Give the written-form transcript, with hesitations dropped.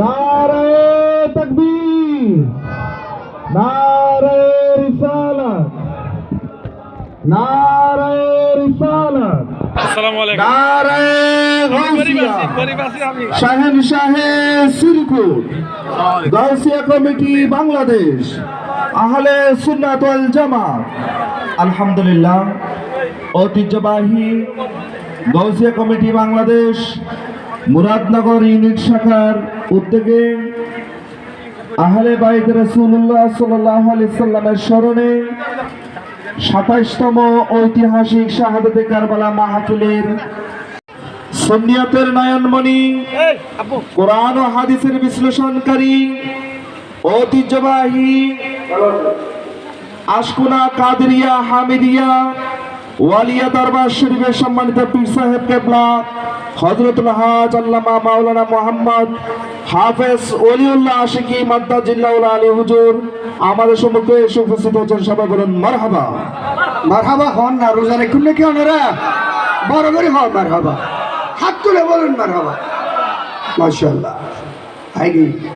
নারায়ে তাকবীর, নারায়ে রিসালাত, নারায়ে রিসালাত, আসসালামু আলাইকুম। নারায়ে গাউসিয়া, শাহেনশাহে সিরকুট, গাউসিয়া কমিটি বাংলাদেশ, আহলে সুন্নাত ওয়াল জামাত। আলহামদুলিল্লাহ, ঐতিহ্যবাহী গাউসিয়া কমিটি বাংলাদেশ মুরাদনগর ইউনিট শাখার উদ্যোগে আহলে বাইত রাসূলুল্লাহ সাল্লাল্লাহু আলাইহি সাল্লামের স্মরণে ২৭তম ঐতিহাসিক শাহাদাতে কারবালা মাহফিলের সুন্নিয়তের নয়নমণি, কোরআন ও হাদিসের বিশ্লেষণকারী, ঐতিহ্যবাহী আশকুনা কাদেরিয়া হামিদিয়া ওয়ালিয়া দরবার শরীফের সম্মানিত পীর সাহেব কেবলা হযরতুল হাজ আল্লামা মাওলানা মুহাম্মদ হাফেজ ওলিউল্লাহ আশিকি মাদ্দাজিল্লাহুল আলী হুজুর আমাদের সম্মুখে এসে উপস্থিত হচ্ছেন। সবাই বলুন মারহাবা। মারহাবা হন না, রোজা রেখুন নাকি ওনারা? বড় করে হন মারহাবা, হাত তুলে বলুন মারহাবা। মাশাআল্লাহ।